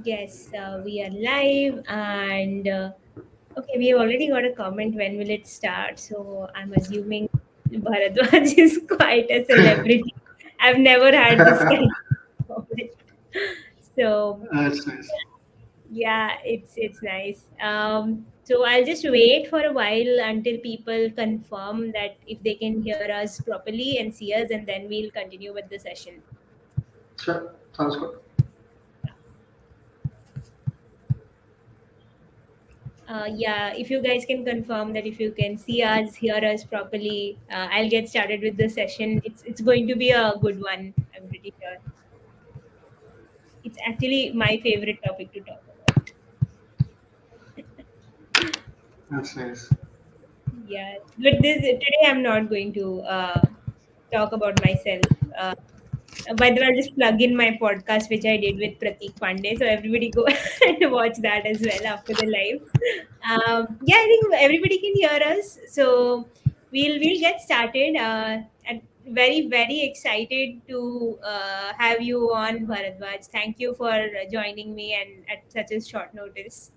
Yes, we are live, and okay, we have already got a comment. When will it start? So I'm assuming Bharadwaj is quite a celebrity. I've never had this kind of comment. So That's nice. yeah, it's nice. So I'll just wait for a while until people confirm that if they can hear us properly and see us, and then we'll continue with the session. Sure, sounds good. Yeah, if you guys can confirm that if you can see us, hear us properly, I'll get started with the session. It's going to be a good one. I'm pretty sure. It's actually my favorite topic to talk about. That's nice. Yeah, but this today I'm not going to talk about myself. By the way, I'll just plug in my podcast, which I did with Pratik Pandey. So everybody go and watch that as well after the live. Yeah, I think everybody can hear us. So we'll get started. And very excited to have you on, Bharadwaj. Thank you for joining me and at such a short notice.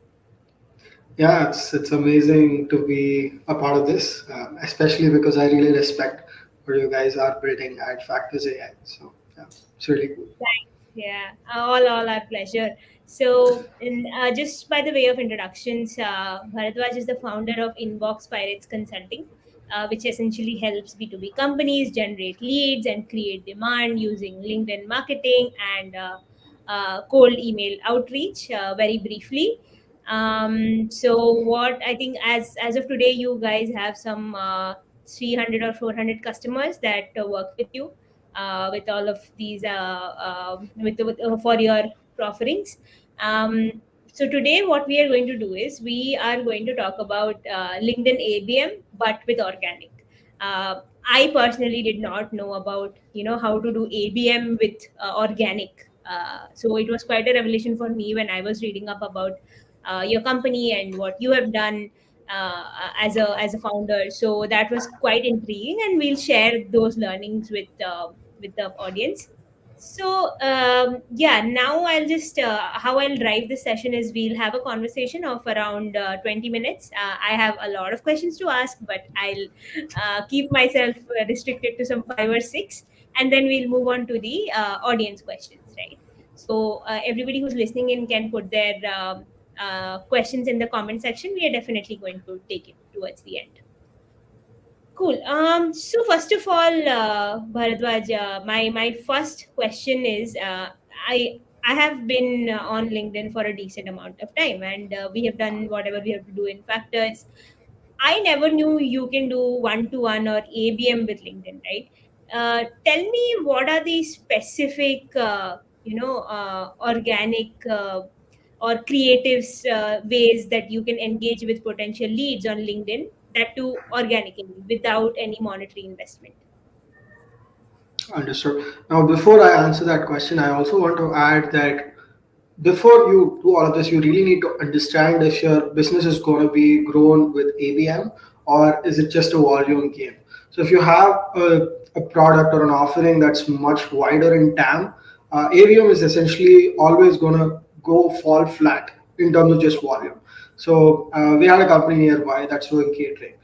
Yeah, it's amazing to be a part of this, especially because I really respect what you guys are building at Factors AI. So yeah, it's really cool. Thanks. Yeah, all our pleasure. So, just by the way of introductions, Bharadwaj is the founder of Inbox Pirates Consulting, which essentially helps B2B companies generate leads and create demand using LinkedIn marketing and cold email outreach. Very briefly. So, what I think as of today, you guys have some 300 or 400 customers that work with you with all of these for your offerings. So today, what we are going to do is we are going to talk about LinkedIn ABM, but with organic. I personally did not know about how to do ABM with organic. So it was quite a revelation for me when I was reading up about your company and what you have done as a founder. So that was quite intriguing, and we'll share those learnings with the audience. So yeah, now I'll just how I'll drive this session is we'll have a conversation of around 20 minutes. I have a lot of questions to ask, but I'll keep myself restricted to some five or six, and then we'll move on to the audience questions, right? So everybody who's listening in can put their questions in the comment section. We are definitely going to take it towards the end. Cool. So first of all, Bharadwaj, my first question is, I have been on LinkedIn for a decent amount of time, and we have done whatever we have to do in factors. I never knew you can do one-to-one or ABM with LinkedIn, right? Tell me what are the specific, organic or creative ways that you can engage with potential leads on LinkedIn, that too organically without any monetary investment. Understood. Now, before I answer that question, I also want to add that before you do all of this, you really need to understand if your business is going to be grown with ABM or is it just a volume game. So if you have a product or an offering that's much wider in TAM, ABM is essentially always going to go fall flat in terms of just volume. So we had a company nearby that's doing catering.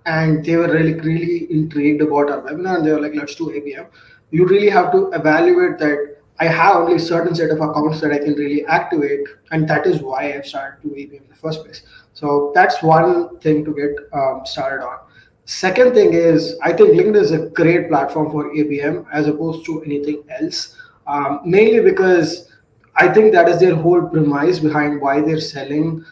And they were really intrigued about our webinar and they were like, let's do ABM. You really have to evaluate that I have only a certain set of accounts that I can really activate, and that is why I've started to ABM in the first place. So that's one thing to get started on. Second thing is, I think LinkedIn is a great platform for ABM as opposed to anything else, mainly because I think that is their whole premise behind why they're selling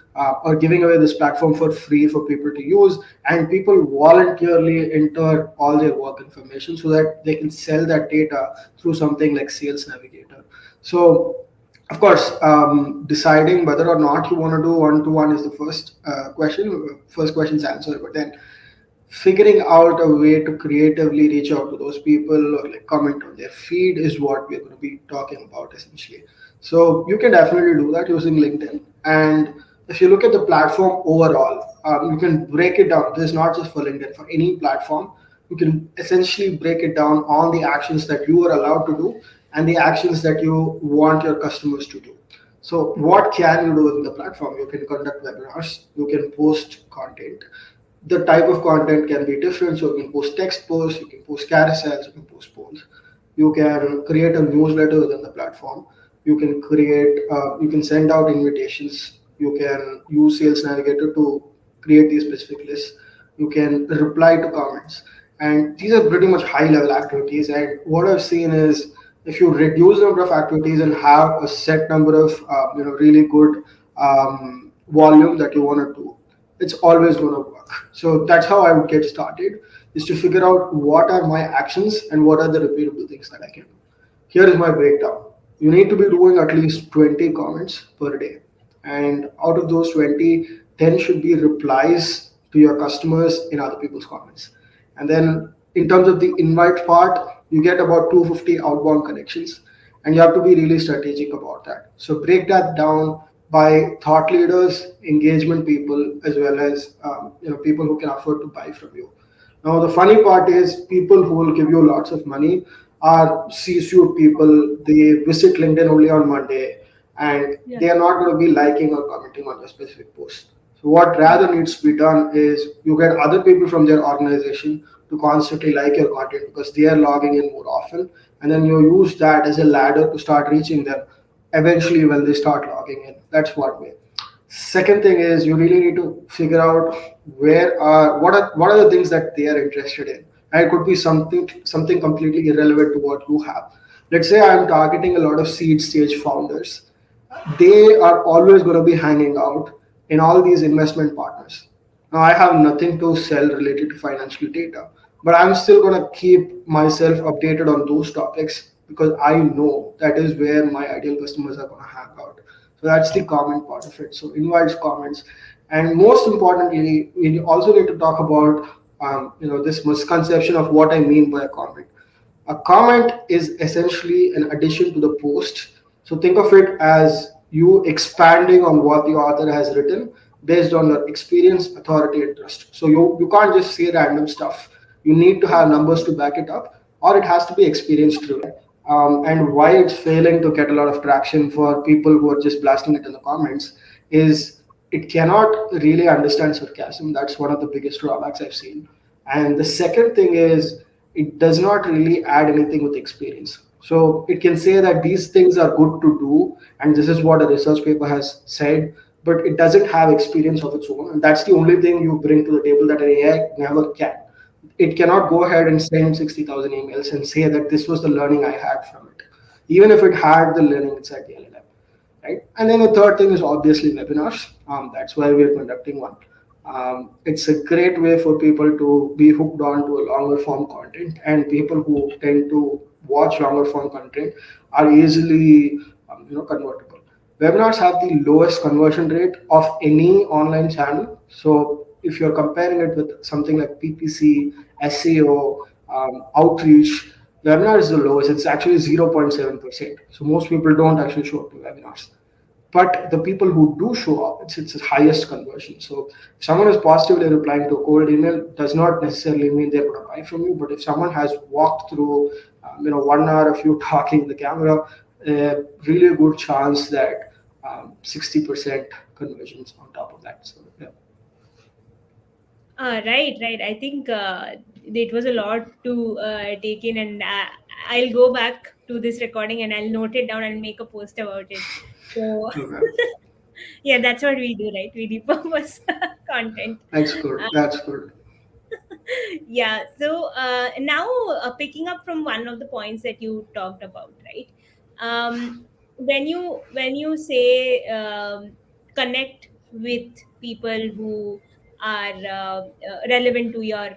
or giving away this platform for free for people to use, and people voluntarily enter all their work information so that they can sell that data through something like Sales Navigator. So, of course, deciding whether or not you want to do one-to-one is the first question. First question's answer, but then figuring out a way to creatively reach out to those people or like comment on their feed is what we're going to be talking about essentially. So you can definitely do that using LinkedIn. And if you look at the platform overall, you can break it down. This is not just for LinkedIn, for any platform. You can essentially break it down on the actions that you are allowed to do and the actions that you want your customers to do. So what can you do in the platform? You can conduct webinars, you can post content. The type of content can be different. So you can post text posts, you can post carousels, you can post polls. You can create a newsletter within the platform. You can send out invitations. You can use Sales Navigator to create these specific lists. You can reply to comments. And these are pretty much high level activities. And what I've seen is if you reduce the number of activities and have a set number of really good volume that you want to do, it's always going to work. So that's how I would get started, is to figure out what are my actions and what are the repeatable things that I can do. Here is my breakdown. You need to be doing at least 20 comments per day. And out of those 20, 10 should be replies to your customers in other people's comments. And then in terms of the invite part, you get about 250 outbound connections, and you have to be really strategic about that. So break that down by thought leaders, engagement people, as well as people who can afford to buy from you. Now, the funny part is people who will give you lots of money are C-suite people. They visit LinkedIn only on Monday, and Yeah. they are not going to be liking or commenting on your specific post. So, what rather needs to be done is you get other people from their organization to constantly like your content because they are logging in more often, and then you use that as a ladder to start reaching them eventually when they start logging in. That's one way. Second thing is you really need to figure out what are the things that they are interested in. And it could be something completely irrelevant to what you have. Let's say I'm targeting a lot of seed stage founders. They are always going to be hanging out in all these investment partners. Now, I have nothing to sell related to financial data, but I'm still going to keep myself updated on those topics because I know that is where my ideal customers are going to hang out. So that's the comment part of it. So invites, comments, and most importantly, we also need to talk about this misconception of what I mean by a comment. A comment is essentially an addition to the post. So think of it as you expanding on what the author has written based on your experience, authority, and trust. So you can't just say random stuff. You need to have numbers to back it up, or it has to be experience driven. And why it's failing to get a lot of traction for people who are just blasting it in the comments is it cannot really understand sarcasm. That's one of the biggest drawbacks I've seen. And the second thing is it does not really add anything with experience. So it can say that these things are good to do, and this is what a research paper has said, but it doesn't have experience of its own. And that's the only thing you bring to the table that an AI never can. It cannot go ahead and send 60,000 emails and say that this was the learning I had from it, even if it had the learning inside the LLM, right? And then the third thing is obviously webinars. That's why we're conducting one. It's a great way for people to be hooked on to a longer form content, and people who tend to watch longer form content are easily convertible. Webinars have the lowest conversion rate of any online channel. So if you're comparing it with something like PPC, SEO, outreach, webinar is the lowest. It's actually 0.7%. So most people don't actually show up to webinars, but the people who do show up, it's the highest conversion. So if someone is positively replying to a cold email, does not necessarily mean they're going to buy from you. But if someone has walked through 1 hour of you talking to the camera, a really good chance that 60% conversions on top of that. So yeah. Right, right. I think it was a lot to take in, and I'll go back to this recording and I'll note it down and make a post about it. So, Okay. yeah, that's what we do, right? We repurpose content. That's good. That's good. Yeah. So now, picking up from one of the points that you talked about, right? When you say connect with people who are relevant to your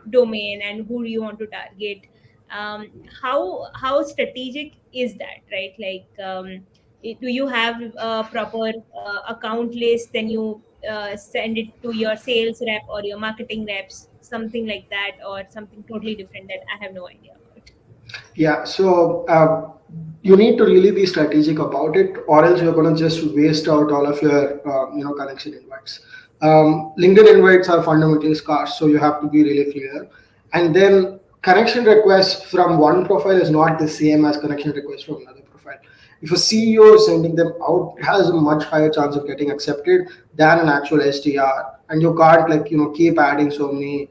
domain and who you want to target, um, how strategic is that, right? Like, do you have a proper account list? Then you send it to your sales rep or your marketing reps, something like that, or something totally different that I have no idea about. Yeah, so you need to really be strategic about it, or else you're going to just waste out all of your connection invites. LinkedIn invites are fundamentally scarce, so you have to be really clear. And then connection requests from one profile is not the same as connection requests from another profile. If a CEO is sending them out, it has a much higher chance of getting accepted than an actual SDR. And you can't keep adding so many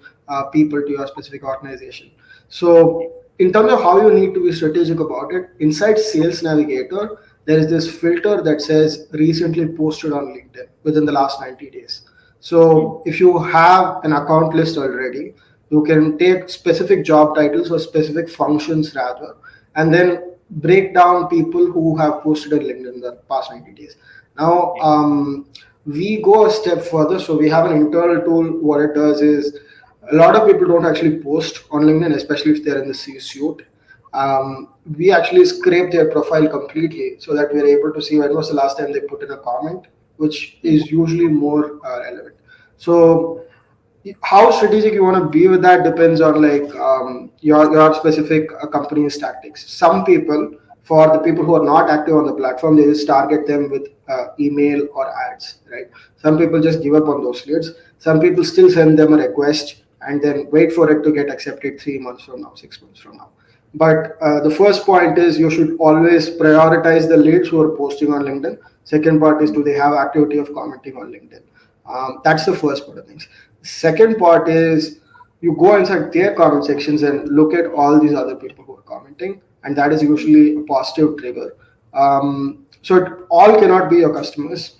people to your specific organization. So in terms of how you need to be strategic about it, inside Sales Navigator, there is this filter that says recently posted on LinkedIn within the last 90 days. Mm, So if you have an account list already, you can take specific job titles or specific functions rather, and then break down people who have posted on LinkedIn in the past 90 days. Now, right. we go a step further. So we have an internal tool. What it does is a lot of people don't actually post on LinkedIn, especially if they're in the C-suite. We actually scrape their profile completely so that we're able to see when was the last time they put in a comment, which Mm, is usually more relevant. So how strategic you want to be with that depends on your specific company's tactics. Some people, for the people who are not active on the platform, they just target them with email or ads, right? Some people just give up on those leads. Some people still send them a request and then wait for it to get accepted 3 months from now, 6 months from now. But the first point is you should always prioritize the leads who are posting on LinkedIn. Second part is, mm, do they have activity of commenting on LinkedIn? That's the first part of things. Second part is you go inside their comment sections and look at all these other people who are commenting, and that is usually a positive trigger. So it all cannot be your customers.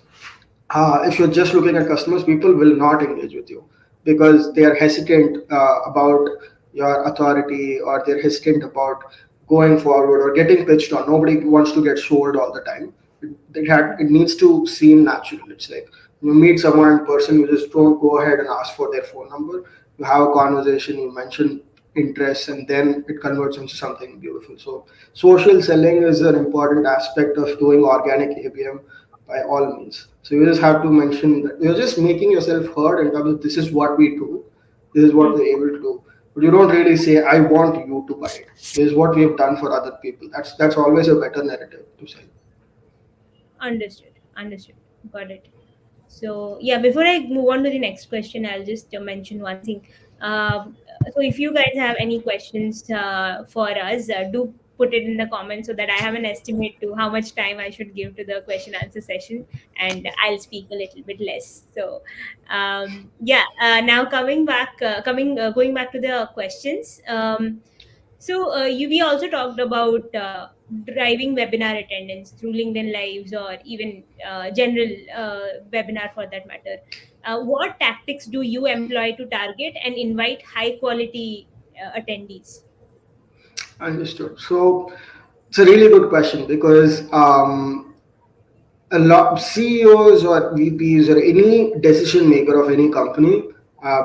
If you're just looking at customers, people will not engage with you because they are hesitant about your authority, or they're hesitant about going forward or getting pitched on. Nobody wants to get sold all the time. It needs to seem natural. It's like you meet someone in person, you just don't go ahead and ask for their phone number. You have a conversation, you mention interests, and then it converts into something beautiful. So social selling is an important aspect of doing organic ABM by all means. So you just have to mention that you're just making yourself heard in terms of this is what we do, this is what mm. we're able to do. But you don't really say, I want you to buy it. This is what we have done for other people. That's always a better narrative to sell. Understood. Understood. Got it. So yeah, before I move on to the next question, I'll just mention one thing. So if you guys have any questions for us, do put it in the comments so that I have an estimate to how much time I should give to the question answer session, and I'll speak a little bit less. So yeah, now going back to the questions. We also talked about driving webinar attendance through LinkedIn Lives or even general webinar for that matter. What tactics do you employ to target and invite high quality attendees? Understood. So it's a really good question because a lot CEOs or VPs or any decision maker of any company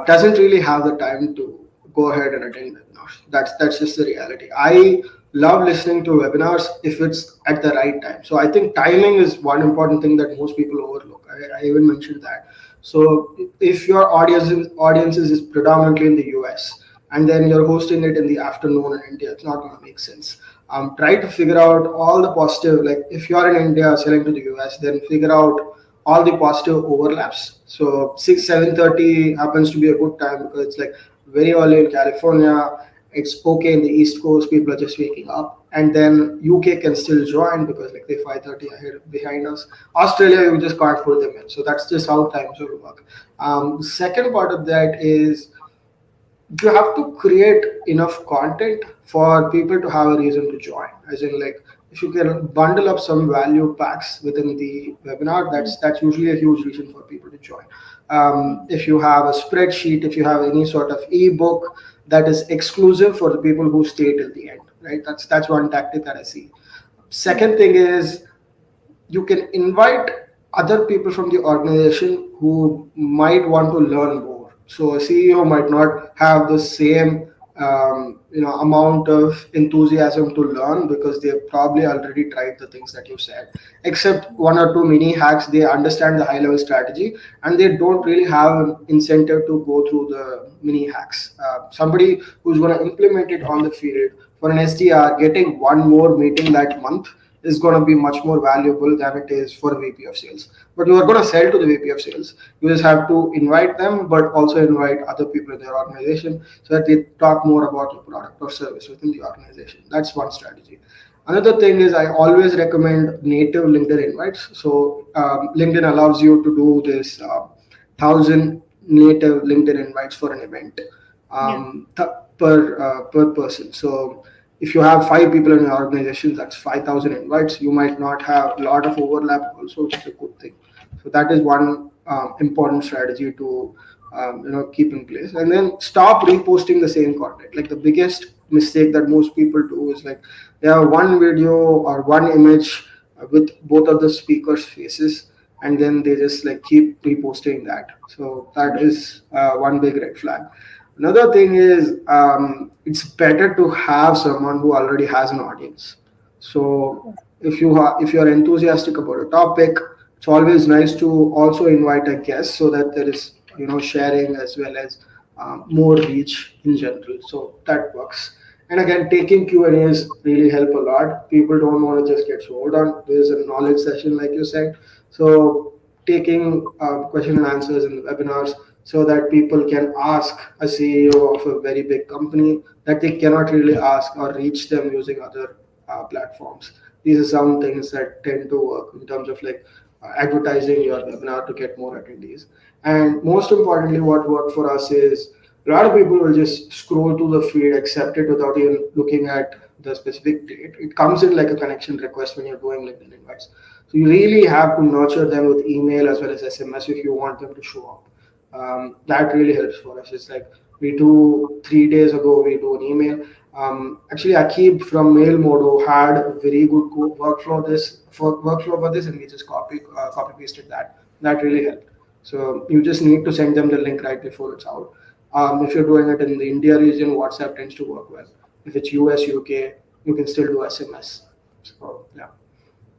doesn't really have the time to go ahead and attend webinars. That's just the reality. I love listening to webinars if it's at the right time. So I think timing is one important thing that most people overlook. I even mentioned that. So if your audiences is predominantly in the US and then you're hosting it in the afternoon in India, it's not going to make sense. Try to figure out all the positive, like if you're in India selling to the US, then figure out all the positive overlaps. So 6 7:30 happens to be a good time because it's like very early in California. It's okay in the East Coast, people are just waking up, and then UK can still join because like they're 5:30 ahead behind us. Australia, you just can't put them in. So that's just how time will work. Second part of that is you have to create enough content for people to have a reason to join, as in like if you can bundle up some value packs within the webinar, Mm, that's usually a huge reason for people to join. mm, If you have a spreadsheet, if you have any sort of ebook that is exclusive for the people who stay till the end, right? That's one tactic that I see. mm, Second thing is you can invite other people from the organization who might want to learn more. So a CEO might not have the same amount of enthusiasm to learn because they've probably already tried the things that you said. Except one or two mini hacks, they understand the high level strategy and they don't really have an incentive to go through the mini hacks. Somebody who's going to implement it on the field for an SDR, getting one more meeting that month is going to be much more valuable than it is for a VP of sales. But you are going to sell to the VP of sales. You just have to invite them, but also invite other people in their organization so that they talk more about your product or service within the organization. That's one strategy. Another thing is I always recommend native LinkedIn invites. So LinkedIn allows you to do this 1,000 native LinkedIn invites for an event Yeah. per person. So if you have 5 people in your organization, that's 5,000 invites. You might not have a lot of overlap also, which is a good thing. So that is one important strategy to keep in place. And then stop reposting the same content. Like the biggest mistake that most people do is like they have one video or one image with both of the speakers' faces, and then they just like keep reposting that. So that is one big red flag. Another thing is it's better to have someone who already has an audience. So if you're enthusiastic about a topic, it's always nice to also invite a guest so that there is sharing as well as more reach in general. So that works. And again, taking Q&As really help a lot. People don't want to just get sold on. There's a knowledge session, like you said. So taking question and answers in the webinars so that people can ask a CEO of a very big company that they cannot really ask or reach them using other platforms. These are some things that tend to work in terms of like advertising your webinar to get more attendees. And most importantly, what worked for us is a lot of people will just scroll to the feed, accept it without even looking at the specific date. It comes in like a connection request when you're doing LinkedIn invites. So you really have to nurture them with email as well as SMS if you want them to show up. That really helps for us. It's like we do 3 days ago, we do an email. Actually, Akib from Mail Modo had a very good workflow for this, and we just copy pasted that. That really helped. So you just need to send them the link right before it's out. If you're doing it in the India region, WhatsApp tends to work well. If it's US, UK, you can still do SMS. So yeah.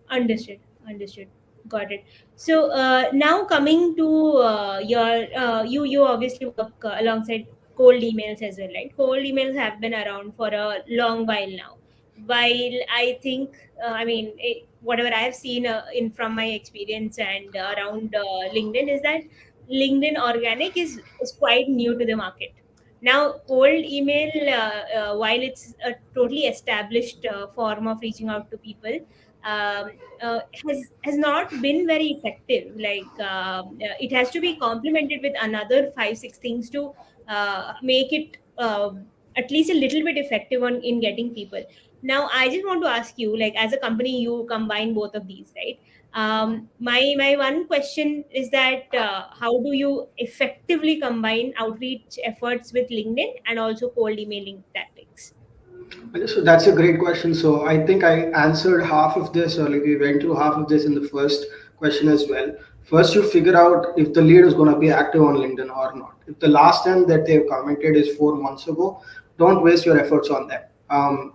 Understood. Understood. Got it. So now coming to you obviously work alongside cold emails as well, right? Cold emails have been around for a long while now. While I think, whatever I have seen in from my experience and around LinkedIn is that LinkedIn Organic is quite new to the market. Now, cold email, while it's a totally established form of reaching out to people, um, has not been very effective. It has to be complemented with another 5 6 things to make it at least a little bit effective on in getting people. Now, I just want to ask you, like as a company, you combine both of these, right? My one question is that how do you effectively combine outreach efforts with LinkedIn and also cold emailing tactics? So that's a great question. So I think I answered half of this, or like we went through half of this in the first question as well. First, you figure out if the lead is going to be active on LinkedIn or not. If the last time that they've commented is 4 months ago, don't waste your efforts on them.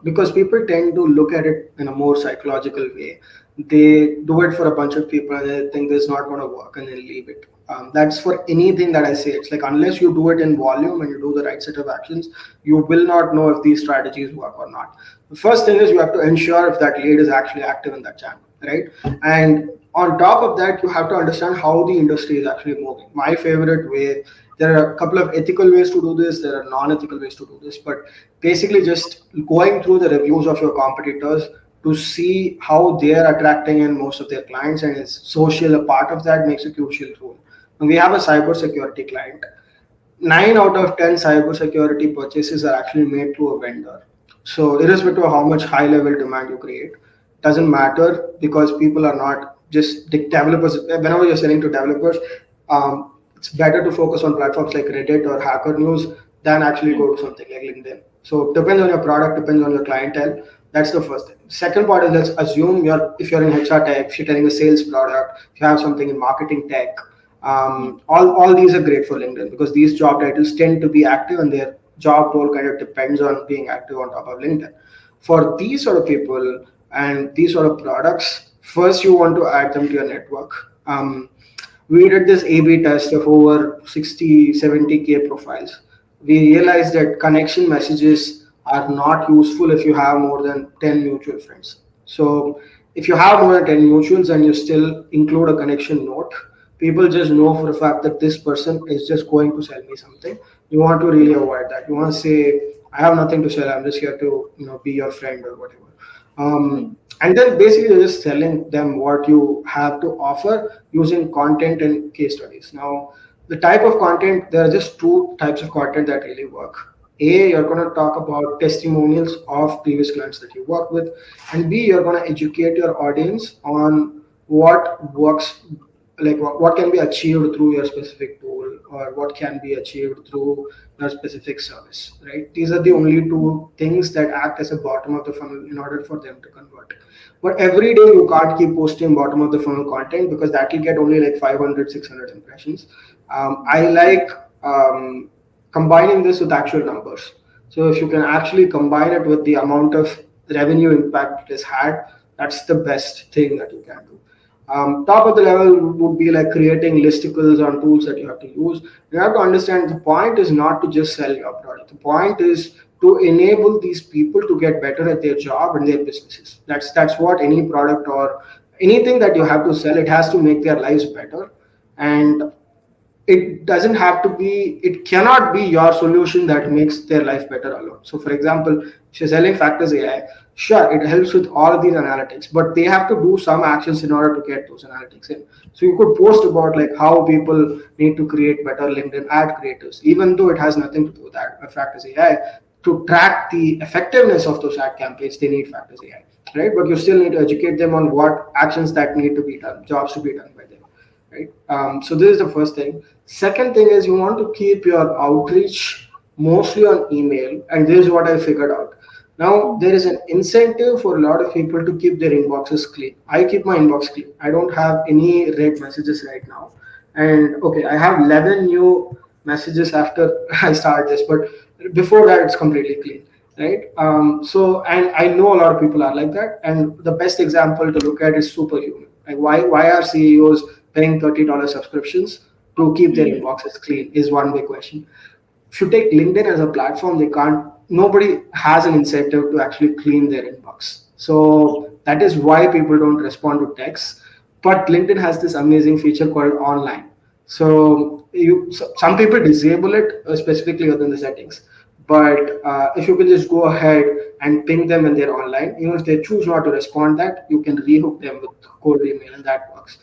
Because people tend to look at it in a more psychological way. They do it for a bunch of people and they think this is not going to work and they leave it. That's for anything that I say. It's like unless you do it in volume and you do the right set of actions, you will not know if these strategies work or not. The first thing is you have to ensure if that lead is actually active in that channel, right? And on top of that, you have to understand how the industry is actually moving. My favorite way, there are a couple of ethical ways to do this, there are non-ethical ways to do this, but basically just going through the reviews of your competitors to see how they are attracting in most of their clients, and is social a part of that makes a crucial role. And we have a cybersecurity client. 9 out of 10 cybersecurity purchases are actually made through a vendor. So, irrespective of how much high level demand you create, doesn't matter because people are not just developers. Whenever you're selling to developers, it's better to focus on platforms like Reddit or Hacker News than actually Hmm. go to something like LinkedIn. So, depends on your product, depends on your clientele. That's the first thing. Second part is let's assume if you're in HR tech, if you're telling a sales product, if you have something in marketing tech, Hmm. all these are great for LinkedIn because these job titles tend to be active and their job role kind of depends on being active on top of LinkedIn. For these sort of people and these sort of products, first you want to add them to your network. We did this A/B test of over 60, 70K profiles. We realized that connection messages are not useful if you have more than 10 mutual friends. So if you have more than 10 mutuals and you still include a connection note, people just know for a fact that this person is just going to sell me something. You want to really avoid that. You want to say, I have nothing to sell. I'm just here to be your friend or whatever. mm, And then basically you're just telling them what you have to offer using content and case studies. Now, the type of content, there are just two types of content that really work. A, you're going to talk about testimonials of previous clients that you work with, and B, you're going to educate your audience on what works, like what can be achieved through your specific tool, or what can be achieved through your specific service, right? These are the mm, only two things that act as a bottom of the funnel in order for them to convert. But every day you can't keep posting bottom of the funnel content because that will get only like 500, 600 impressions. I like combining this with actual numbers. So if you can actually combine it with the amount of revenue impact it has had, that's the best thing that you can do. Top of the level would be like creating listicles on tools that you have to use. You have to understand the point is not to just sell your product. The point is to enable these people to get better at their job and their businesses. That's what any product or anything that you have to sell, it has to make their lives better. And it doesn't have to be, it cannot be your solution that makes their life better alone. So for example, if you're selling factors AI, sure, it helps with all of these analytics, but they have to do some actions in order to get those analytics in. So you could post about like how people need to create better LinkedIn ad creatives, even though it has nothing to do with that factors AI. To track the effectiveness of those ad campaigns, they need factors AI, right? But you still need to educate them on what actions that need to be done, jobs to be done by them, right? So this is the first thing. Second thing is you want to keep your outreach mostly on email, and this is what I figured out. Now there is an incentive for a lot of people to keep their inboxes clean. I keep my inbox clean. I don't have any read messages right now, and okay, I have 11 new messages after I start this, but before that it's completely clean, right? So and I know a lot of people are like that, and the best example to look at is Superhuman. Like why are CEOs paying $30 subscriptions to keep their mm, inboxes clean is one big question. If you take LinkedIn as a platform, they can't, nobody has an incentive to actually clean their inbox. So that is why people don't respond to texts. But LinkedIn has this amazing feature called online. So some people disable it specifically within the settings. But if you can just go ahead and ping them when they're online, even if they choose not to respond, that you can rehook them with cold email, and that works.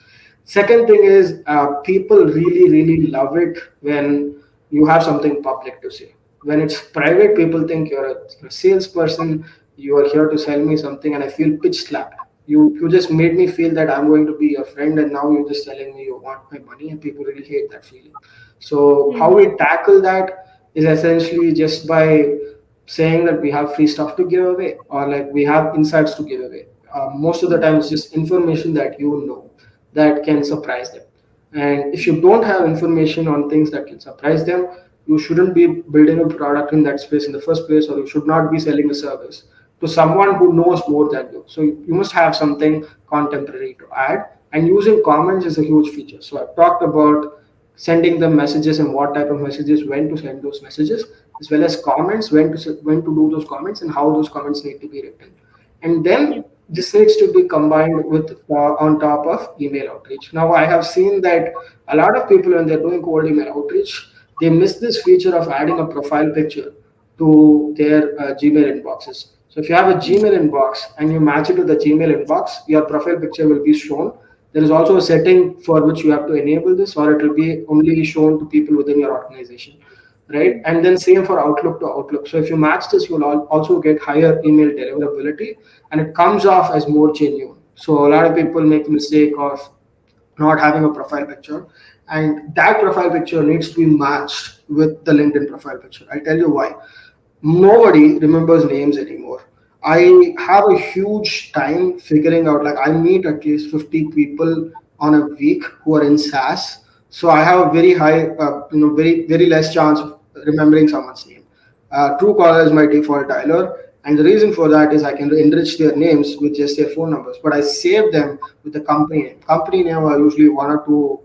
Second thing is people really, really love it when you have something public to say. When it's private, people think you're a salesperson, you are here to sell me something, and I feel pitch slapped. You just made me feel that I'm going to be your friend, and now you're just telling me you want my money, and people really hate that feeling. So how mm, we tackle that is essentially just by saying that we have free stuff to give away, or like we have insights to give away. Most of the time, it's just information that you know that can surprise them. And if you don't have information on things that can surprise them, you shouldn't be building a product in that space in the first place, or you should not be selling a service to someone who knows more than you. So you must have something contemporary to add. And using comments is a huge feature. So I've talked about sending them messages and what type of messages, when to send those messages, as well as comments, when to do those comments, and how those comments need to be written. And yeah, then this needs to be combined with on top of email outreach. Now I have seen that a lot of people, when they're doing cold email outreach, they miss this feature of adding a profile picture to their Gmail inboxes. So if you have a mm, Gmail inbox and you match it with the Gmail inbox, your profile picture will be shown. There is also a setting for which you have to enable this, or it will be only shown to people within your organization, right? mm, And then same for Outlook to Outlook. So if you match this, you'll also get higher email deliverability, and it comes off as more genuine. So a lot of people make the mistake of not having a profile picture, and that profile picture needs to be matched with the LinkedIn profile picture. I'll tell you why. Nobody remembers names anymore. I have a huge time figuring out, like I meet at least 50 people on a week who are in SaaS. So I have a very high, very, very less chance of remembering someone's name. Truecaller is my default dialer. And the reason for that is I can enrich their names with just their phone numbers, but I save them with the company name. Company name are usually one or two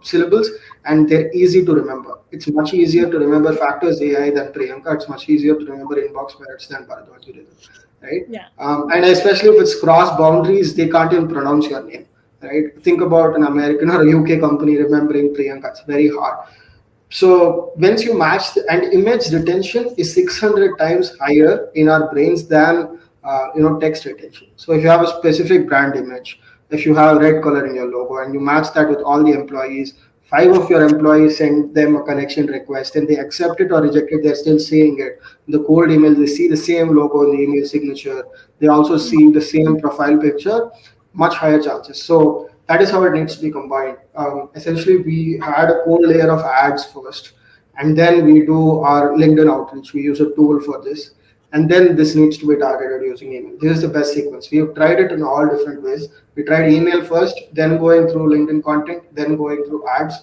syllables, and they're easy to remember. It's much easier to remember Factors AI than Priyanka. It's much easier to remember Inbox Pirates than Bharadwaj, right? yeah, And especially if it's cross boundaries, they can't even pronounce your name, right? Think about an American or a UK company remembering Priyanka. It's very hard. So once you match, and image retention is 600 times higher in our brains than text retention. So if you have a specific brand image, if you have red color in your logo and you match that with all the employees, five of your employees send them a connection request and they accept it or reject it, they're still seeing it. In the cold email, they see the same logo in the email signature. They also see the same profile picture, much higher chances. So that is how it needs to be combined. Essentially, we had a core layer of ads first, and then we do our LinkedIn outreach. We use a tool for this, and then this needs to be targeted using email. This is the best sequence. We have tried it in all different ways. We tried email first, then going through LinkedIn content, then going through ads.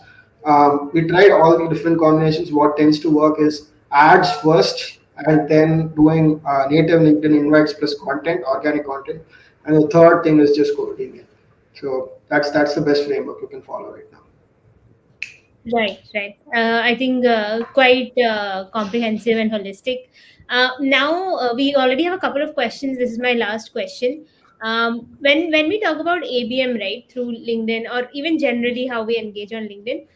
We tried all the different combinations. What tends to work is ads first, and then doing native LinkedIn invites plus content, organic content, and the third thing is just cold email. So that's the best framework you can follow right now. Right, right. I think quite comprehensive and holistic. Now we already have a couple of questions. This is my last question. When we talk about ABM, right, through LinkedIn or even generally how we engage on LinkedIn,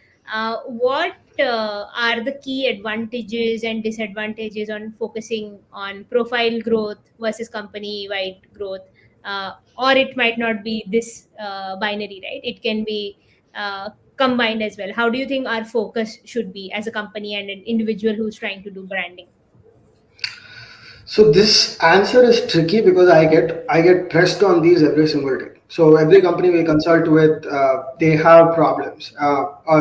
what are the key advantages and disadvantages on focusing on profile growth versus company-wide growth? Or it might not be this binary, right? It can be combined as well. How do you think our focus should be as a company and an individual who's trying to do branding? So this answer is tricky because I get pressed on these every single day. So every company we consult with, they have problems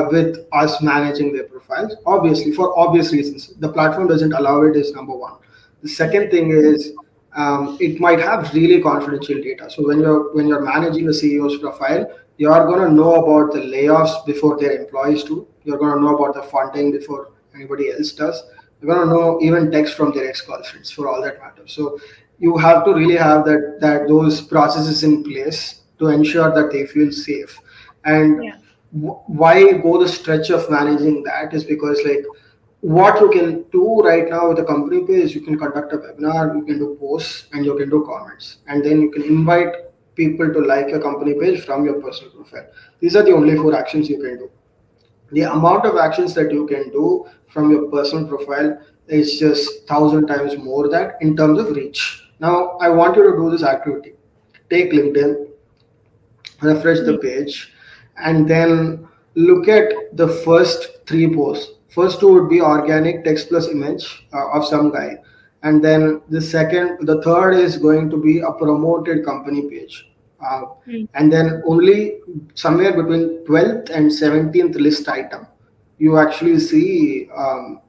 with us managing their profiles. Obviously, for obvious reasons, the platform doesn't allow it. Is number one. The second thing is it might have really confidential data. So when you're managing a CEO's profile, you're gonna know about the layoffs before their employees do. You're gonna know about the funding before anybody else does. You're gonna know even text from their ex-girlfriends for all that matters. So you have to really have that those processes in place to ensure that they feel safe. And Yeah, why go the stretch of managing that is because like what you can do right now with a company page, you can conduct a webinar, you can do posts, and you can do comments, and then you can invite people to like your company page from your personal profile. These are the only four actions you can do. The amount of actions that you can do from your personal profile is just thousand times more that in terms of reach. Now, I want you to do this activity. Take LinkedIn, refresh the yeah, page, and then look at the first three posts. First two would be organic text plus image of some guy, and then the third is going to be a promoted company page. Uh, mm, and then only somewhere between 12th and 17th list item you actually see an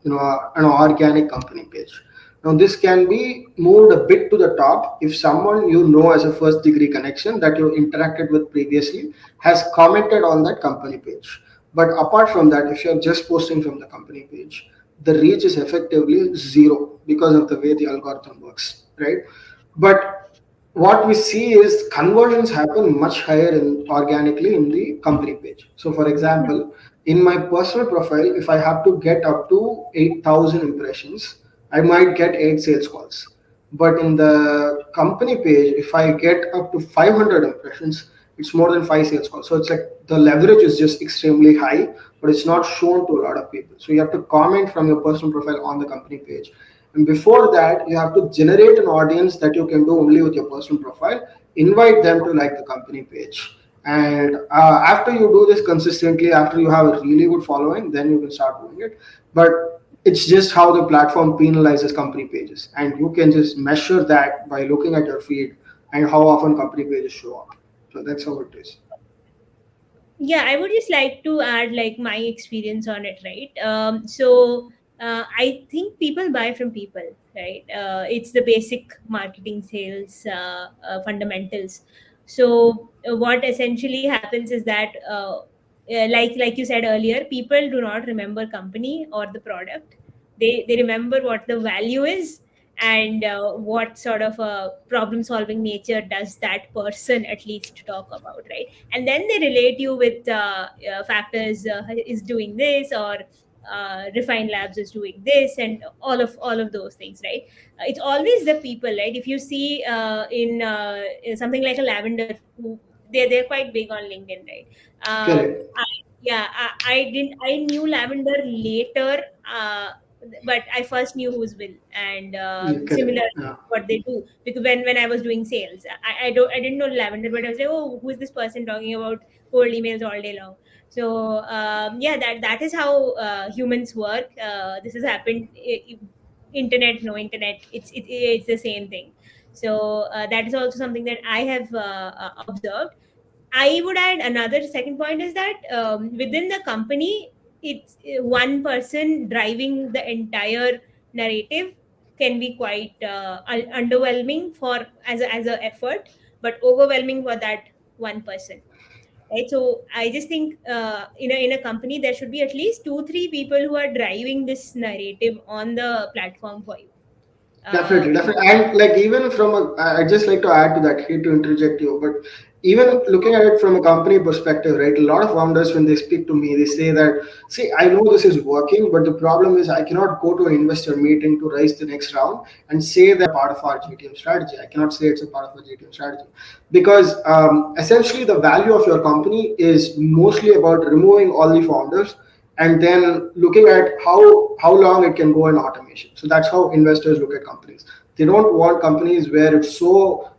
organic company page. Now this can be moved a bit to the top if someone you know as a first degree connection that you interacted with previously has commented on that company page. But apart from that, if you're just posting from the company page, the reach is effectively zero because of the way the algorithm works, right? But what we see is conversions happen much higher organically in the company page. So, for yeah, example, in my personal profile, if I have to get up to 8,000 impressions, I might get 8 sales calls. But in the company page, if I get up to 500 impressions, it's more than 5 sales calls. So it's like the leverage is just extremely high, but it's not shown to a lot of people. So you have to comment from your personal profile on the company page. And before that, you have to generate an audience that you can do only with your personal profile, invite them to like the company page. And after you do this consistently, after you have a really good following, then you can start doing it. But it's just how the platform penalizes company pages. And you can just measure that by looking at your feed and how often company pages show up. So that's how it is. yeah. I would just like to add like my experience on it, right? I think people buy from people, right? It's the basic marketing sales fundamentals. What essentially happens is that like you said earlier, people do not remember company or the product. They remember what the value is, and what sort of a problem solving nature does that person at least talk about, right? And then they relate you with factors, is doing this, or refined labs is doing this, and all of those things, right? It's always the people, right? If you see in something like a lavender, who they're quite big on LinkedIn, right? Correct. I, yeah, I didn't I knew lavender later, but I first knew who's Will, and You correct. similarly Yeah. what they do, because when I was doing sales, I didn't know Lavender, but I was like, oh, who is this person talking about cold emails all day long? So yeah, that is how humans work. This has happened. Internet, no internet, it's the same thing. So that is also something that I have observed. I would add another second point is that within the company, it's one person driving the entire narrative can be quite underwhelming for as a effort, but overwhelming for that one person. Right. So I just think in a company there should be at least 2 3 people who are driving this narrative on the platform for you. Uh, Definitely, definitely. And like even from a, I just like to add to that, hate to interject you, but even looking at it from a company perspective, right? A lot of founders, when they speak to me, they say that, see, I know this is working, but the problem is I cannot go to an investor meeting to raise the next round and say that part of our GTM strategy. I cannot say it's a part of our GTM strategy because essentially the value of your company is mostly about removing all the founders and then looking at how long it can go in automation. So that's how investors look at companies. They don't want companies where it's so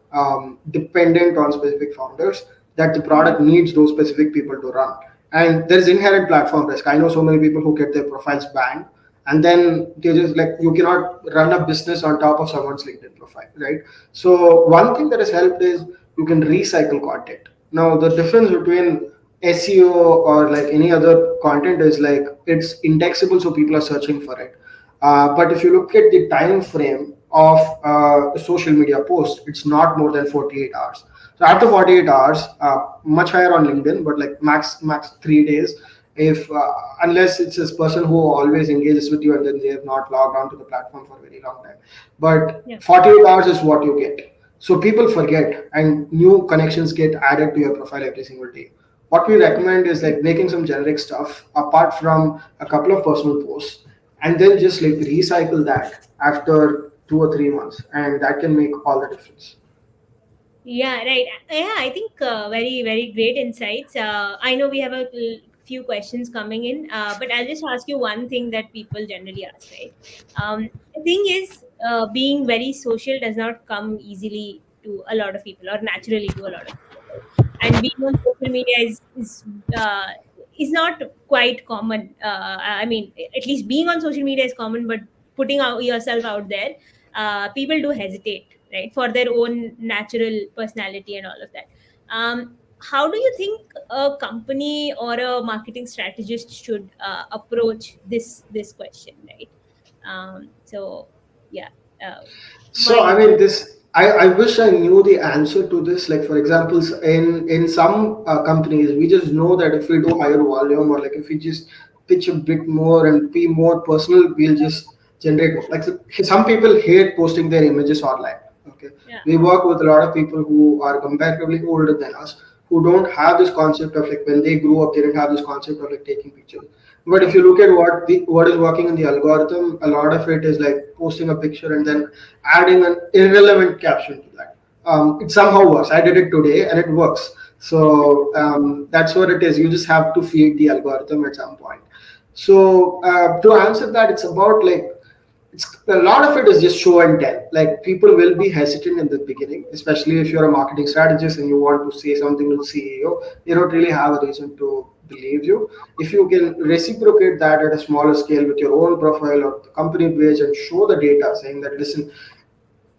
dependent on specific founders that the product needs those specific people to run. And there's inherent platform risk. I know so many people who get their profiles banned, and then they just like you cannot run a business on top of someone's LinkedIn profile, right? So one thing that has helped is you can recycle content. Now the difference between SEO or like any other content is like it's indexable, so people are searching for it. But if you look at the time frame of a social media post, it's not more than 48 hours. So after 48 hours, much higher on LinkedIn, but like max 3 days. If unless it's this person who always engages with you and then they have not logged onto the platform for a very long time, but yeah. 48 hours is what you get. So people forget, and new connections get added to your profile every single day. What we recommend is like making some generic stuff apart from a couple of personal posts, and then just like recycle that after 2 or 3 months, and that can make all the difference. Yeah, right. Yeah, I think very, very great insights. I know we have a few questions coming in, but I'll just ask you one thing that people generally ask, right? The thing is, being very social does not come easily to a lot of people or naturally to a lot of people, right? And being on social media uh, is not quite common. I mean, at least being on social media is common, but putting out yourself out there, people do hesitate, right, for their own natural personality and all of that. How do you think a company or a marketing strategist should approach this question, right? So yeah, uh, So my I mean, this I wish I knew the answer to this. Like for example, in some companies, we just know that if we do higher volume or like if we just pitch a bit more and be more personal, we'll just generate more. Like some people hate posting their images online. Okay, yeah, we work with a lot of people who are comparatively older than us who don't have this concept of like when they grew up, they didn't have this concept of like taking pictures. But if you look at what is working in the algorithm, a lot of it is like posting a picture and then adding an irrelevant caption to that. It somehow works. I did it today and it works. So that's what it is. You just have to feed the algorithm at some point. So to answer that, it's about like it's a lot of it is just show and tell. Like people will be hesitant in the beginning, especially if you're a marketing strategist and you want to say something to the CEO. They don't really have a reason to believe you. If you can reciprocate that at a smaller scale with your own profile or the company page and show the data saying that listen,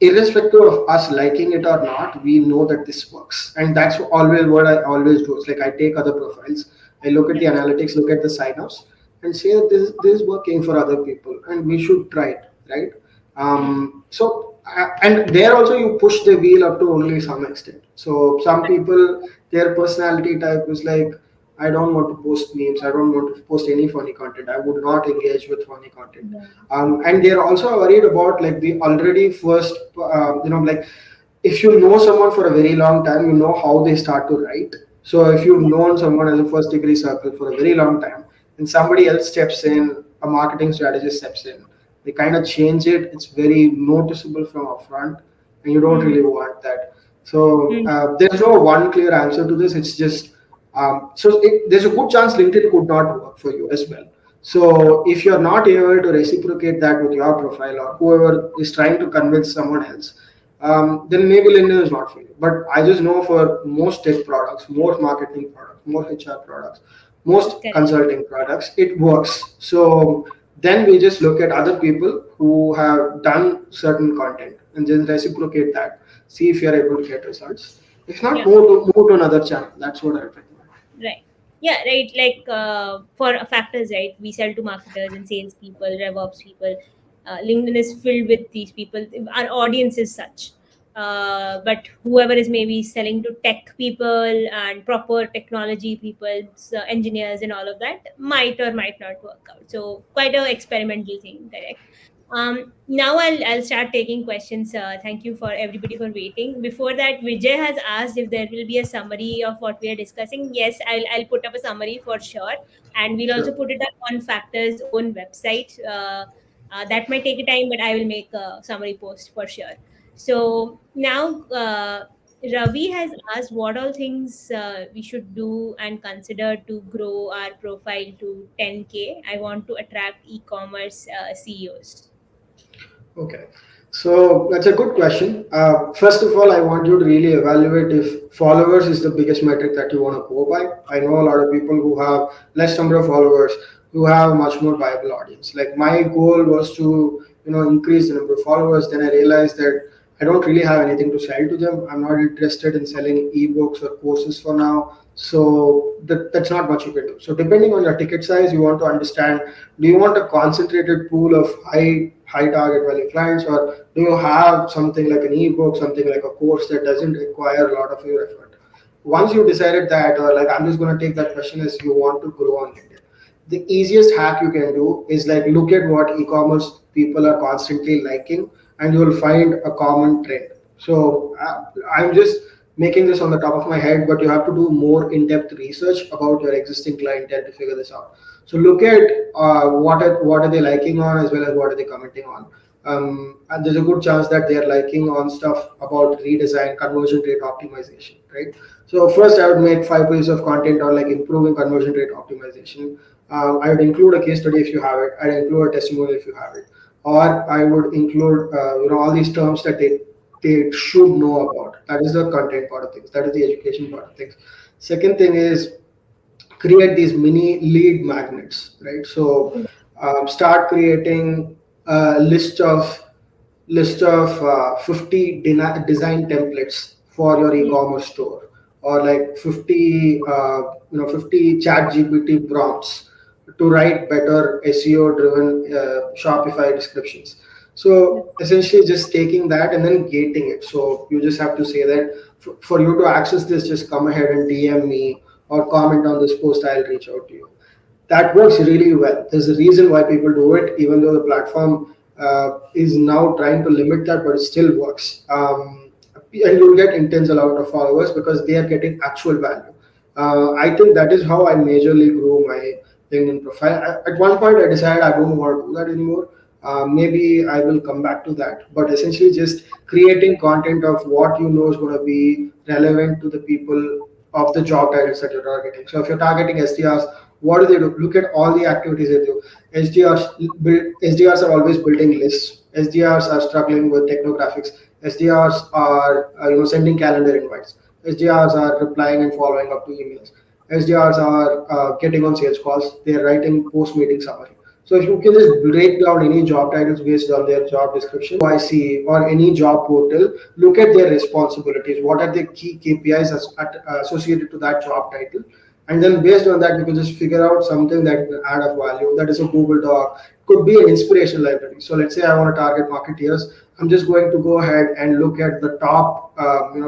irrespective of us liking it or not, we know that this works. And that's always what I always do. It's like I take other profiles, I look at yeah, the analytics, look at the signups, and say that this is working for other people and we should try it, right? And there also you push the wheel up to only some extent. So some people, their personality type is like, I don't want to post memes. I don't want to post any funny content. I would not engage with funny content. yeah, And they're also worried about like the already first, like if you know someone for a very long time, you know how they start to write. So if you've yeah, known someone as a first degree circle for a very long time, and somebody else steps in, a marketing strategist steps in, they kind of change it. It's very noticeable from upfront, and you don't mm, really want that. So mm, there's no one clear answer to this. It's just there's a good chance LinkedIn could not work for you as well. So if you're not able to reciprocate that with your profile or whoever is trying to convince someone else, then maybe LinkedIn is not for you. But I just know for most tech products, most marketing products, most HR products, most Correct. consulting products, it works. So then we just look at other people who have done certain content and then reciprocate that. See if you're able to get results. If not, Yeah. move to another channel. That's what I recommend. Right. Yeah, right. Like for factors, right? We sell to marketers and salespeople, RevOps people. LinkedIn is filled with these people. Our audience is such. But whoever is maybe selling to tech people and proper technology people, so engineers and all of that, might or might not work out. So quite a experimental thing, correct? Now I'll start taking questions. Thank you for everybody for waiting. Before that, Vijay has asked if there will be a summary of what we are discussing. Yes, I'll put up a summary for sure, and we'll also Sure. put it up on Factor's own website. That might take a time, but I will make a summary post for sure. So now, Ravi has asked what all things we should do and consider to grow our profile to 10K. I want to attract e-commerce CEOs. Okay, so that's a good question. First of all, I want you to really evaluate if followers is the biggest metric that you want to go by. I know a lot of people who have less number of followers who have a much more viable audience. Like my goal was to increase the number of followers. Then I realized that I don't really have anything to sell to them. I'm not interested in selling ebooks or courses for now. So that's not much you can do. So depending on your ticket size, you want to understand: do you want a concentrated pool of high target value clients, or do you have something like an ebook, something like a course that doesn't require a lot of your effort? Once you decided that, or like I'm just going to take that question as you want to grow on LinkedIn, the easiest hack you can do is like look at what e-commerce people are constantly liking, and you will find a common trend. So I'm just making this on the top of my head, but you have to do more in-depth research about your existing clientele to figure this out. So look at what are they liking on, as well as what are they commenting on. And there's a good chance that they are liking on stuff about redesign, conversion rate optimization, right? So first, I would make 5 pieces of content on like improving conversion rate optimization. I would include a case study if you have it. I'd include a testimonial if you have it, or I would include all these terms that they should know about. That is the content part of things. That is the education part of things. Second thing is create these mini lead magnets, right? So start creating a list of 50 design templates for your Mm, e-commerce store, or like 50 chat gpt prompts to write better SEO driven Shopify descriptions. So essentially just taking that and then gating it. So you just have to say that for you to access this, just come ahead and DM me or comment on this post, I'll reach out to you. That works really well. There's a reason why people do it, even though the platform is now trying to limit that, but it still works. And you'll get intense amount of followers because they are getting actual value. I think that is how I majorly grew my LinkedIn profile. At one point, I decided I don't want to do that anymore. Maybe I will come back to that. But essentially, just creating content of what you know is going to be relevant to the people of the job titles that you're targeting. So if you're targeting SDRs, what do they do? Look at all the activities they do. SDRs are always building lists. SDRs are struggling with technographics. SDRs are sending calendar invites. SDRs are replying and following up to emails. SDRs are getting on sales calls. They're writing post meeting summary. So if you can just break down any job titles based on their job description, YC or any job portal, look at their responsibilities. What are the key KPIs associated to that job title? And then based on that, you can just figure out something that will add up value. That is a Google Doc, could be an inspiration library. So let's say I want to target marketeers. I'm just going to go ahead and look at the top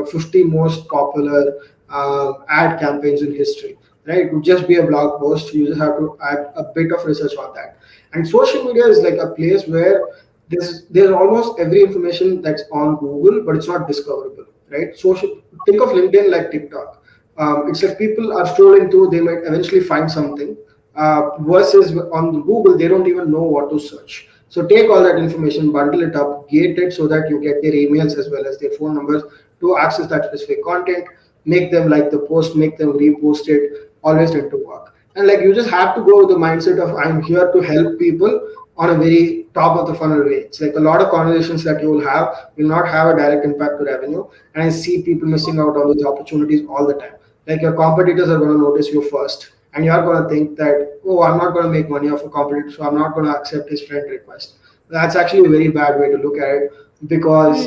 50 most popular ad campaigns in history. Right, it would just be a blog post. You just have to add a bit of research on that. And social media is like a place where there's almost every information that's on Google, but it's not discoverable, right? Social, think of LinkedIn like TikTok. It's like people are strolling through, they might eventually find something. Versus on Google, they don't even know what to search. So take all that information, bundle it up, gate it so that you get their emails as well as their phone numbers to access that specific content. Make them like the post, make them repost it. Always tend to work. And like you just have to go with the mindset of I'm here to help people on a very top of the funnel way. It's like a lot of conversations that you will not have a direct impact to revenue. And I see people missing out on those opportunities all the time. Like your competitors are going to notice you first, and you're going to think that, oh, I'm not going to make money off a competitor, so I'm not going to accept his friend request. That's actually a very bad way to look at it, because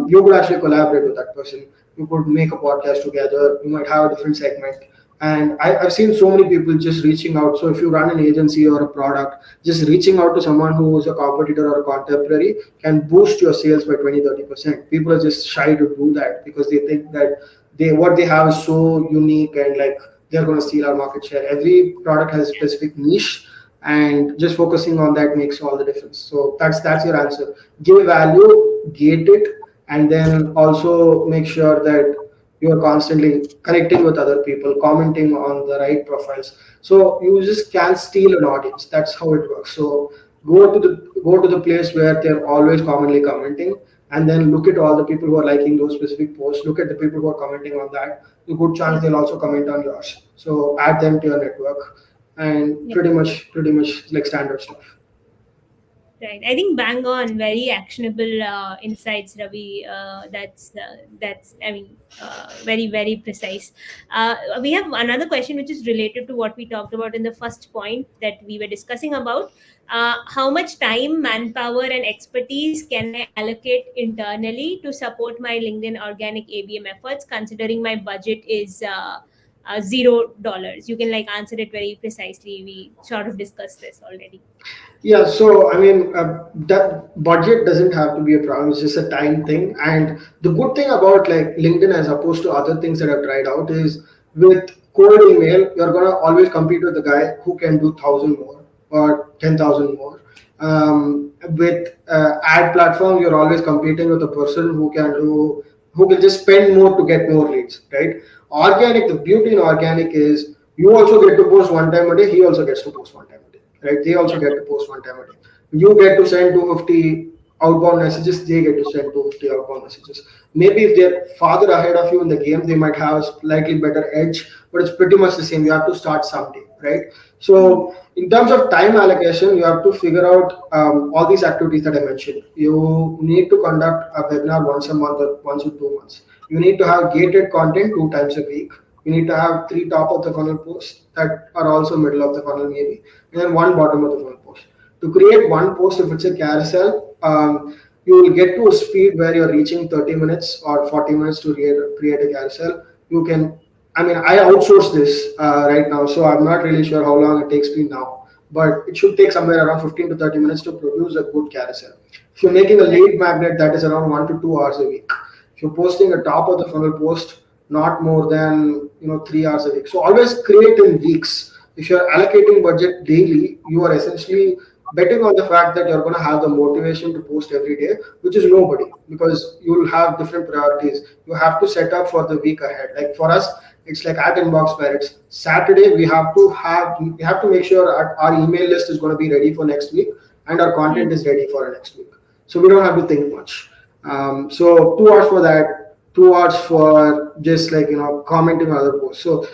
you could actually collaborate with that person. You could make a podcast together. You might have a different segment. And I've seen so many people just reaching out. So if you run an agency or a product, just reaching out to someone who is a competitor or a contemporary can boost your sales by 20-30%. People are just shy to do that because they think that what they have is so unique, and like they're going to steal our market share. Every product has a specific niche, and just focusing on that makes all the difference. So that's your answer. Give value, gate it, and then also make sure that you are constantly connecting with other people, commenting on the right profiles. So you just can't steal an audience. That's how it works. So go to the place where they're always commonly commenting, and then look at all the people who are liking those specific posts. Look at the people who are commenting on that. A good chance Yeah. they'll also comment on yours. So add them to your network, and Yeah. pretty much like standard stuff. Right. I think bang on, very actionable insights, Ravi. That's. I mean, very very precise. We have another question which is related to what we talked about in the first point that we were discussing about. How much time, manpower, and expertise can I allocate internally to support my LinkedIn organic ABM efforts, considering my budget is $0? You can like answer it very precisely. We sort of discussed this already. Yeah, so I mean, that budget doesn't have to be a problem. It's just a time thing. And the good thing about like LinkedIn, as opposed to other things that I've tried out, is with cold email, you're gonna always compete with the guy who can do 1,000 more or 10,000 more. With ad platform, you're always competing with a person who can just spend more to get more leads, right? Organic, the beauty in organic is you also get to post one time a day. He also gets to post one time a day, right? They also Yeah. get to post one time a day. You get to send 250 outbound messages, they get to send 250 outbound messages. Maybe if they're farther ahead of you in the game, they might have a slightly better edge, but it's pretty much the same. You have to start someday, right? Mm. So in terms of time allocation, you have to figure out all these activities that I mentioned. You need to conduct a webinar once a month or once in 2 months. You need to have gated content 2 times a week. You need to have three top of the funnel posts that are also middle of the funnel maybe, and then one bottom of the funnel post. To create one post, if it's a carousel, you will get to a speed where you're reaching 30 minutes or 40 minutes to create a carousel. You can, I mean, I outsource this right now, so I'm not really sure how long it takes me now, but it should take somewhere around 15 to 30 minutes to produce a good carousel. If you're making a Right. lead magnet, that is around 1 to 2 hours a week. If you're posting a top of the funnel post, not more than 3 hours a week. So always create in weeks. If you're allocating budget daily, you are essentially betting on the fact that you're going to have the motivation to post every day, which is nobody, because you will have different priorities. You have to set up for the week ahead. Like for us, it's like at Inbox Pirates. Saturday we have to make sure our email list is going to be ready for next week, and our content Mm. is ready for next week. So we don't have to think much. So 2 hours for that, 2 hours for just like commenting on other posts. So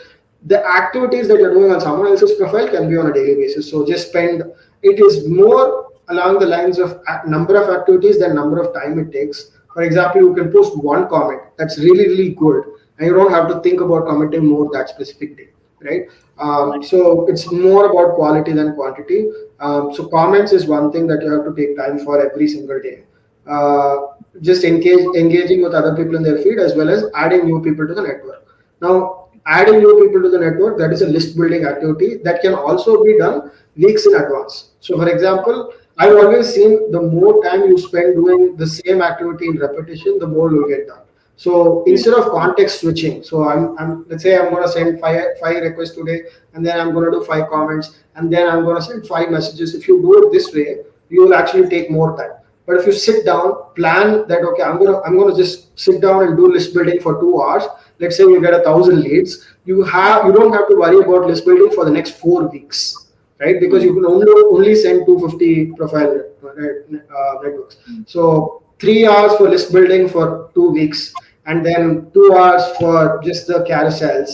the activities that you're doing on someone else's profile can be on a daily basis. So just spend. It is more along the lines of number of activities than number of time it takes. For example, you can post one comment that's really really good, and you don't have to think about commenting more that specific day, right? Got it. So it's more about quality than quantity. So comments is one thing that you have to take time for every single day. uh, just engaging with other people in their feed, as well as adding new people to the network. Now, adding new people to the network, that is a list building activity that can also be done weeks in advance. So for example, I've always seen the more time you spend doing the same activity in repetition, the more you'll get done. So Mm. instead of context switching, so I'm let's say I'm going to send five requests today, and then I'm going to do 5 comments, and then I'm going to send 5 messages. If you do it this way, you will actually take more time. But if you sit down, plan that, okay, I'm gonna just sit down and do list building for 2 hours. Let's say you get 1,000 leads. You don't have to worry about list building for the next 4 weeks, right? Because you Mm. can only send 250 profile networks. So 3 hours for list building for 2 weeks, and then 2 hours for just the carousels.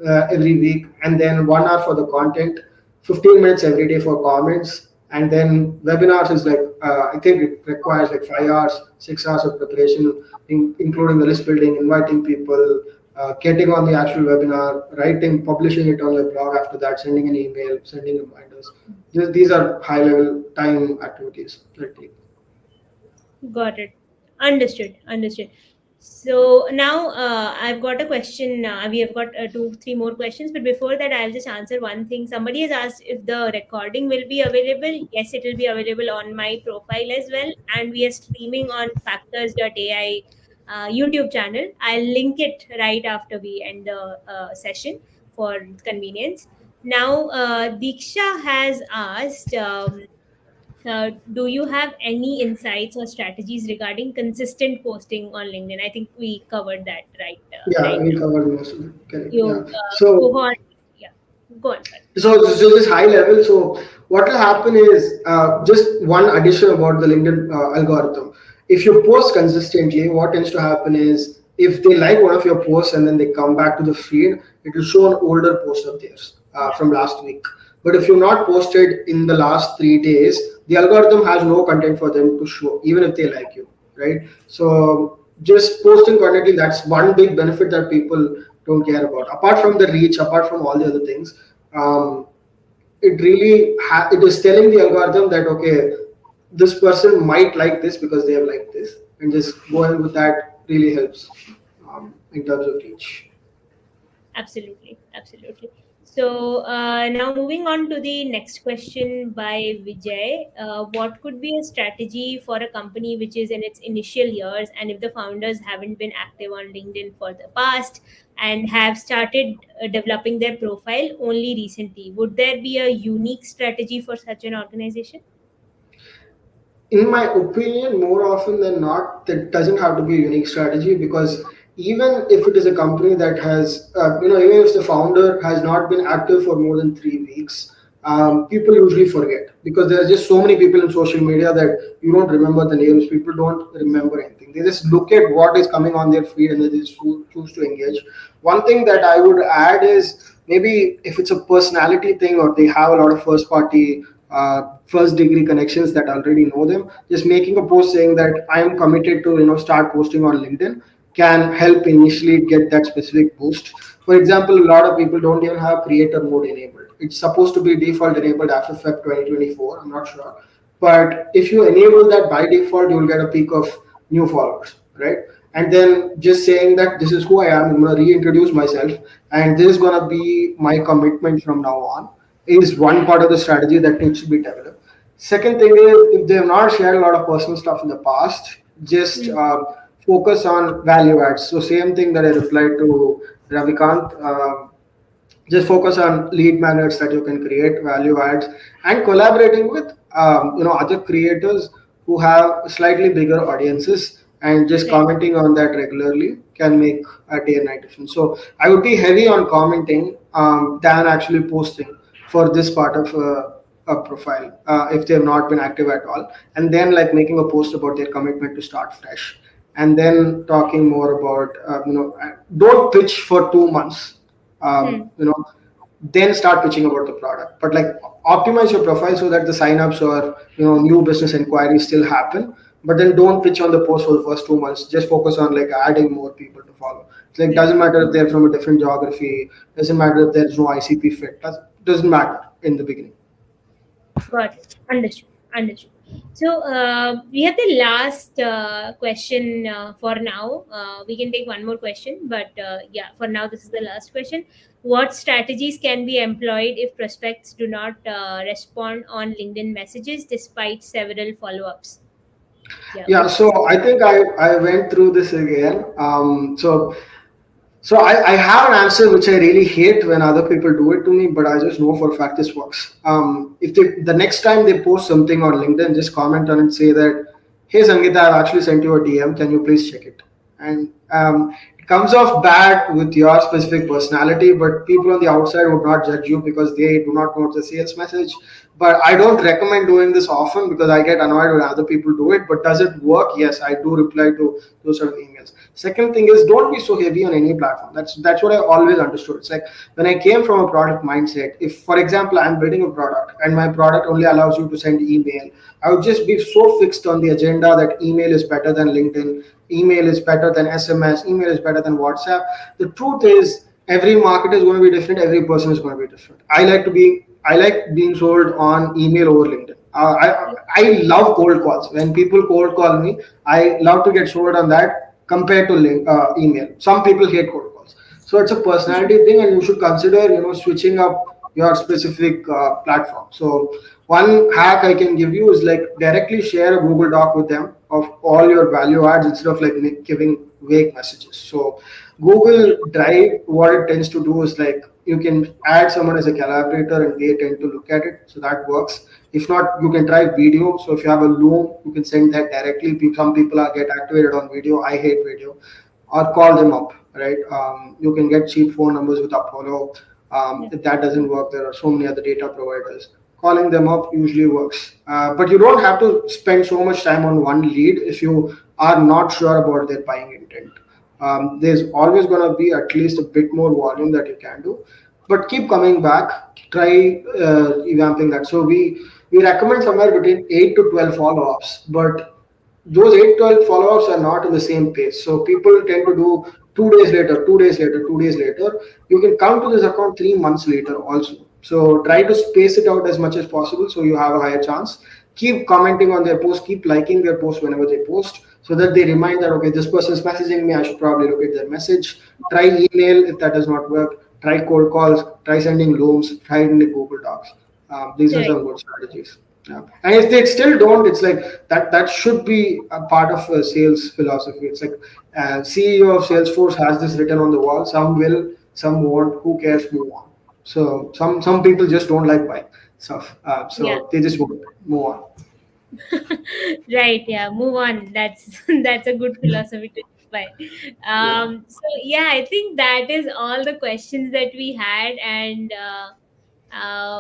every week, and then 1 hour for the content, 15 minutes every day for comments, and then webinars is like I think it requires like 5 hours, 6 hours of preparation, including the list building, inviting people, getting on the actual webinar, writing, publishing it on your blog. After that, sending an email, sending reminders. These are high level time activities that take. Got it. Understood. Understood. So now I've got a question. We have got two, three more questions, but before that, I'll just answer one thing. Somebody has asked if the recording will be available. Yes, it will be available on my profile as well, and we are streaming on Factors.ai YouTube channel. I'll link it right after we end the session for convenience. Now, Diksha has asked. Do you have any insights or strategies regarding consistent posting on LinkedIn? I think we covered that Yeah, right we now. covered most of it. Correct. Yeah. You go So on. Yeah, go on. Sorry. so this high level. So what will happen is just one addition about the LinkedIn algorithm. If you post consistently, what tends to happen is if they like one of your posts and then they come back to the feed, it will show an older post of theirs Yeah, from last week. But if you've not posted in the last 3 days, the algorithm has no content for them to show, even if they like you, right? So just posting content, that's one big benefit that people don't care about. Apart from the reach, apart from all the other things, um, it is telling the algorithm that okay, this person might like this because they have liked this, and just going with that really helps in terms of reach. absolutely, absolutely. So now moving on to the next question by Vijay. What could be a strategy for a company which is in its initial years, and if the founders haven't been active on LinkedIn for the past and have started developing their profile only recently, would there be a unique strategy for such an organization? In my opinion, more often than not, that doesn't have to be a unique strategy, because even if it is a company that has, even if the founder has not been active for more than 3 weeks, people usually forget because there are just so many people in social media that you don't remember the names. People don't remember anything. They just look at what is coming on their feed and they just choose to engage. One thing that I would add is maybe if it's a personality thing or they have a lot of first degree connections that already know them, just making a post saying that I am committed to start posting on LinkedIn can help initially get that specific boost. For example, a lot of people don't even have creator mode enabled. It's supposed to be default enabled after Feb 2024, I'm not sure, but if you enable that by default, you will get a peak of new followers, right? And then just saying that this is who I am, I'm going to reintroduce myself, and this is going to be my commitment from now on, is one part of the strategy that needs to be developed. Second thing is, if they have not shared a lot of personal stuff in the past, just Hmm. focus on value adds. So same thing that I replied to Ravikant. Just focus on lead magnets that you can create, value adds, and collaborating with other creators who have slightly bigger audiences, and just Right. commenting on that regularly can make a day and night difference. So I would be heavy on commenting than actually posting for this part of a profile if they have not been active at all, and then like making a post about their commitment to start fresh, and then talking more about don't pitch for 2 months, Hmm. then start pitching about the product. But like optimize your profile so that the signups or new business inquiries still happen. But then don't pitch on the post for the first 2 months. Just focus on like adding more people to follow. It's like Right. doesn't matter if they're from a different geography. Doesn't matter if there's no ICP fit. Doesn't matter in the beginning. Got it. Understood. Understood. So we have the last question for now. We can take one more question, but yeah, for now, this is the last question. What strategies can be employed if prospects do not respond on LinkedIn messages despite several follow ups? Yeah, Yeah, what's so I think I went through this again. So I have an answer which I really hate when other people do it to me, but I just know for a fact this works. If the next time they post something on LinkedIn, just comment on it, say that, "Hey Sangeeta, I've actually sent you a DM. Can you please check it?" And it comes off bad with your specific personality, but people on the outside would not judge you because they do not know the sales message. But I don't recommend doing this often because I get annoyed when other people do it. But does it work? Yes, I do reply to those sort of emails. else. Second thing is, don't be so heavy on any platform. That's what I always understood. It's like when I came from a product mindset, if for example I'm building a product and my product only allows you to send email, I would just be so fixed on the agenda that email is better than LinkedIn, email is better than SMS, email is better than WhatsApp. The truth is, every market is going to be different, every person is going to be different. I like being sold on email over LinkedIn. I love cold calls. When people cold call me, I love to get sold on that compared to email. Some people hate cold calls, so it's a personality thing, and you should consider, switching up your specific platform. So one hack I can give you is like directly share a Google Doc with them of all your value adds instead of like giving vague messages. So Google Drive, what it tends to do is like you can add someone as a collaborator and they tend to look at it. So that works. If not, you can try video. So if you have a Loom, you can send that directly. Some people are get activated on video. I hate video. Or call them up, right? You can get cheap phone numbers with Apollo. Yeah. If that doesn't work, there are so many other data providers. Calling them up usually works. But you don't have to spend so much time on one lead if you are not sure about their buying intent. There's always going to be at least a bit more volume that you can do, but keep coming back. Try revamping that. So we recommend somewhere between 8 to 12 follow-ups, but those 8 12 follow-ups are not in the same pace. So people tend to do 2 days later, 2 days later, 2 days later. You can come to this account 3 months later also. So try to space it out as much as possible so you have a higher chance. Keep commenting on their post, keep liking their post whenever they post, so that they remind that okay, this person is messaging me, I should probably look at their message. Try email if that does not work. Try cold calls, try sending looms, try sending Google Docs. These are Right. some good strategies. Yeah. And if they still don't, it's like that should be a part of a sales philosophy. It's like CEO of Salesforce has this written on the wall. Some will, some won't. Who cares? Move on. So some people just don't like buying stuff. Yeah. So they just won't move on. Right, yeah, move on. That's that's a good philosophy to live by. Yeah. So yeah, I think that is all the questions that we had. And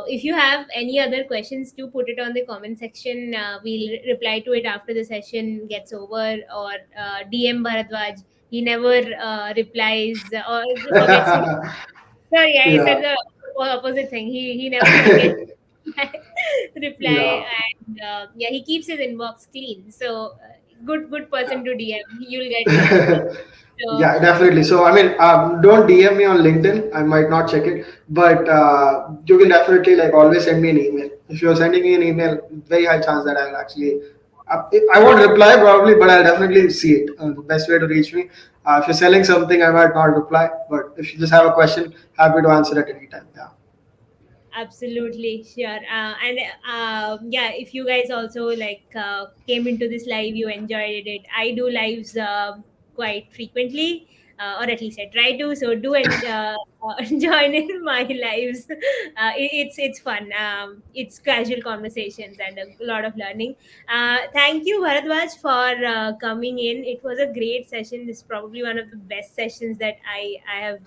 if you have any other questions, do put it on the comment section. We'll reply to it after the session gets over, or DM Bharadwaj. He never replies or forgets to. Sorry, I Yeah. said the opposite thing. He never forgets reply. Yeah. And yeah, he keeps his inbox clean. So good person to DM. You'll get your reply. So Yeah, definitely. So, I mean, don't DM me on LinkedIn. I might not check it, but you can definitely like always send me an email. If you're sending me an email, very high chance that I'll actually, I won't reply probably, but I'll definitely see it. The best way to reach me. If you're selling something, I might not reply, but if you just have a question, happy to answer at any time. Yeah. absolutely, sure. And yeah, if you guys also like came into this live, you enjoyed it. I do lives quite frequently, or at least I try to. So do join in my lives. It's fun. It's casual conversations and a lot of learning. Thank you, Bharadwaj, for coming in. It was a great session. This is probably one of the best sessions that I have.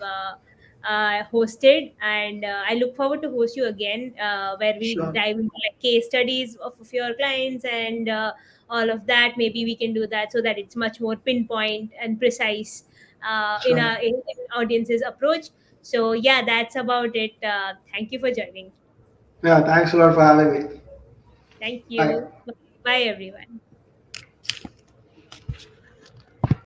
Hosted, and I look forward to host you again, where we Sure. dive into like case studies of your clients and all of that. Maybe we can do that so that it's much more pinpoint and precise Sure. in audience's approach. So yeah, that's about it. Thank you for joining. Yeah. Thanks a lot for having me. Thank Bye. you. Bye everyone.